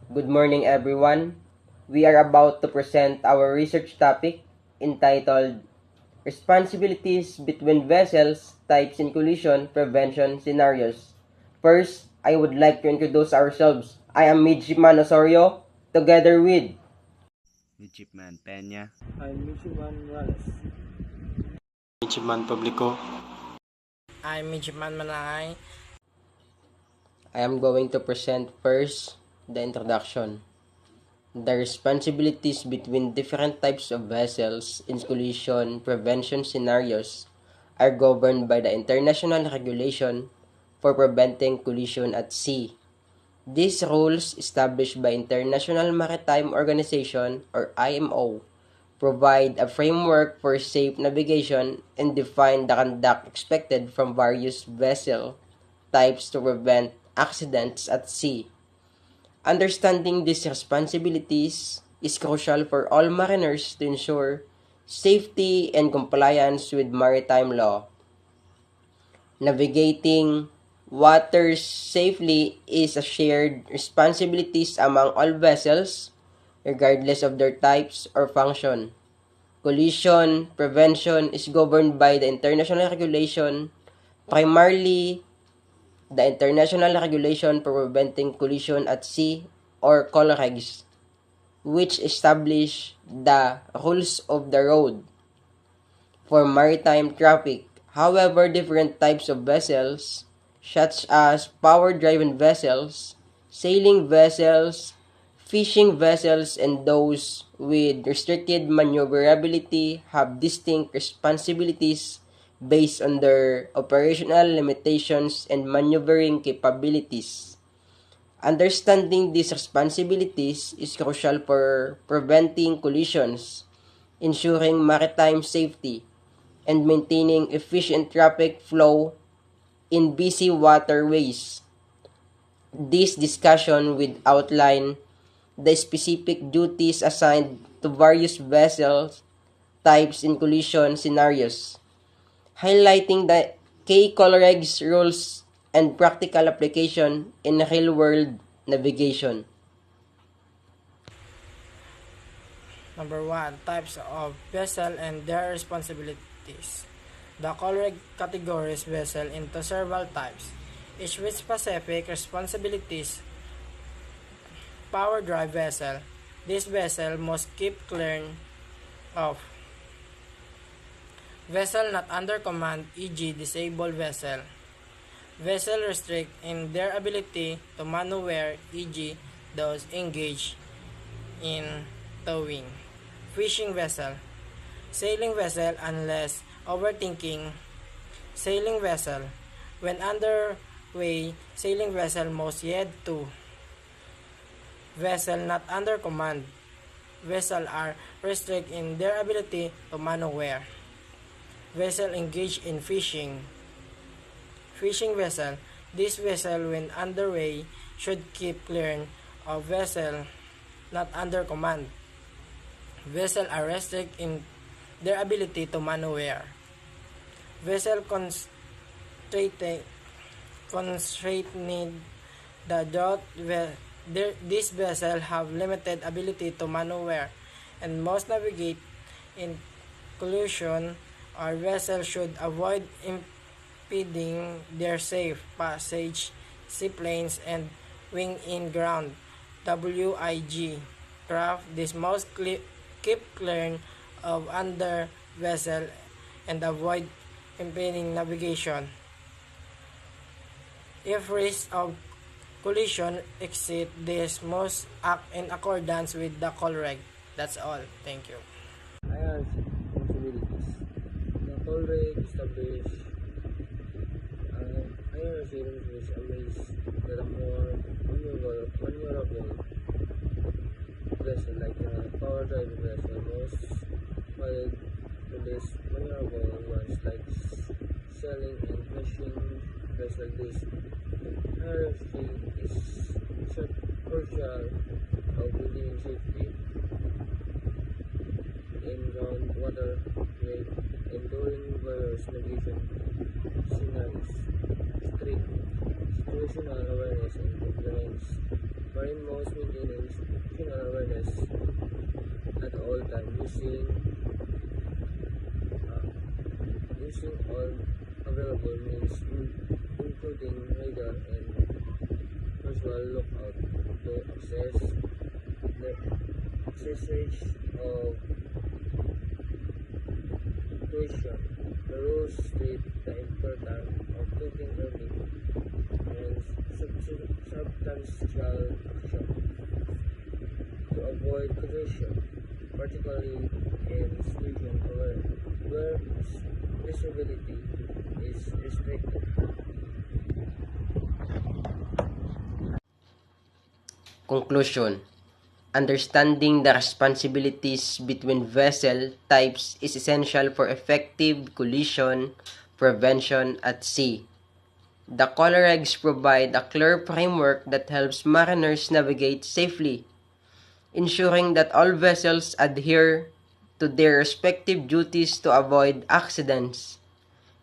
Good morning, everyone. We are about to present our research topic entitled Responsibilities Between Vessels, Types and Collision Prevention Scenarios. First, I would like to introduce ourselves. I am Midshipman Osorio, together with Midshipman Peña. I'm Midshipman Wallace. Midshipman Publico. I'm Midshipman Manangay. I am going to present first the introduction. The responsibilities between different types of vessels in collision prevention scenarios are governed by the international regulation for preventing collision at sea. These rules, established by International Maritime Organization or IMO, provide a framework for safe navigation and define the conduct expected from various vessel types to prevent accidents at sea. Understanding these responsibilities is crucial for all mariners to ensure safety and compliance with maritime law. Navigating waters safely is a shared responsibility among all vessels, regardless of their types or function. Collision prevention is governed by the international regulation, primarily the International Regulation for Preventing Collision at Sea or COLREGS, which establish the rules of the road for maritime traffic. However, different types of vessels, such as power-driven vessels, sailing vessels, fishing vessels, and those with restricted maneuverability have distinct responsibilities based on their operational limitations and maneuvering capabilities. Understanding these responsibilities is crucial for preventing collisions, ensuring maritime safety, and maintaining efficient traffic flow in busy waterways. This discussion will outline the specific duties assigned to various vessel types in collision scenarios, highlighting the key COLREGS rules and practical application in real-world navigation. Number 1. Types of vessel and their responsibilities. The COLREG categories vessel into several types, each with specific responsibilities. Power drive vessel. This vessel must keep clear of vessel not under command, e.g. disabled vessel. Vessel restrict in their ability to maneuver, e.g. those engaged in towing. Fishing vessel. Sailing vessel unless overthinking. Sailing vessel. When underway, sailing vessel must head to. Vessel not under command. Vessel are restrict in their ability to maneuver. Vessel engaged in fishing. Fishing vessel. This vessel when underway should keep clear of vessel not under command. Vessel are restrict in their ability to maneuver. Vessel constrained the drought. This vessel have limited ability to maneuver and must navigate in collision, or vessel should avoid impeding their safe passage. Seaplanes and wing-in ground (WIG) craft. This must keep clear of under vessel and avoid impeding navigation. If risk of collision exceed, this must act in accordance with the COLREG. That's all. Thank you. IRC responsibilities. The COLREG established IRC responsibilities that a more maneuverable vessel like a power drive vessel must follow to less maneuverable ones like sailing and fishing vessel. This IRC is crucial of maintaining safety in groundwater way and during various navigation scenarios. 3. Situational awareness and compliance. Marine must maintain situational awareness at all times using all available means, including radar and visual lookout, to assess the usage of situation. The rules state the importance of taking early and substantial action to avoid collision, particularly in situations where visibility is restricted. Conclusion. Understanding the responsibilities between vessel types is essential for effective collision prevention at sea. The color regs provide a clear framework that helps mariners navigate safely, ensuring that all vessels adhere to their respective duties to avoid accidents.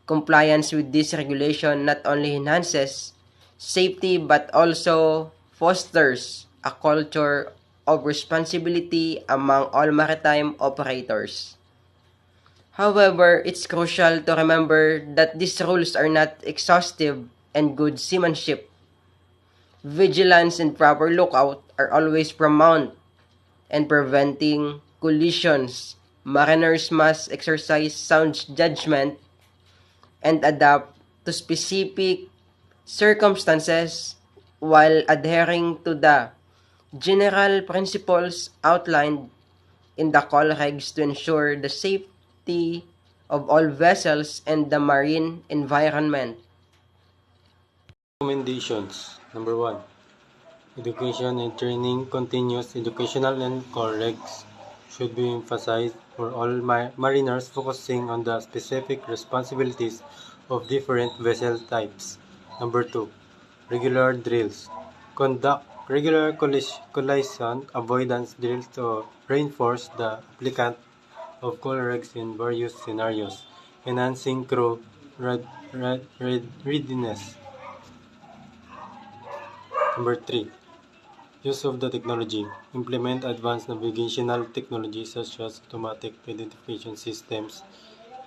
Compliance with this regulation not only enhances safety but also fosters a culture of responsibility among all maritime operators. However, it's crucial to remember that these rules are not exhaustive and good seamanship. Vigilance and proper lookout are always paramount and preventing collisions. Mariners must exercise sound judgment and adapt to specific circumstances while adhering to the general principles outlined in the call regs to ensure the safety of all vessels and the marine environment. Recommendations. Number 1. Education and training. Continuous educational and core regs should be emphasized for all mariners, focusing on the specific responsibilities of different vessel types. Number 2. Regular drills. Conduct regular collision avoidance drills to reinforce the applicant of call regs in various scenarios, enhancing crew readiness. Number 3. Use of the technology. Implement advanced navigational technology such as automatic identification systems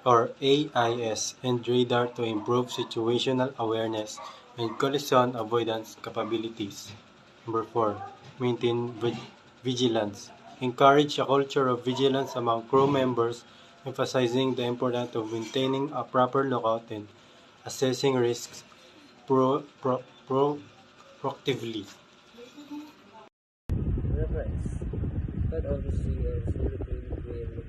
or AIS and radar to improve situational awareness and collision avoidance capabilities. Number 4. Maintain vigilance. Encourage a culture of vigilance among crew members, emphasizing the importance of maintaining a proper lookout and assessing risks proactively. Reference. Cut of the sea and solidity between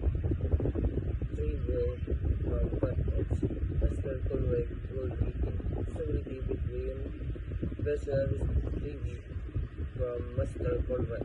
three-wheel from cut-offs. Western Colway Rule 18. Solidity between vessels 3V from Master Colway.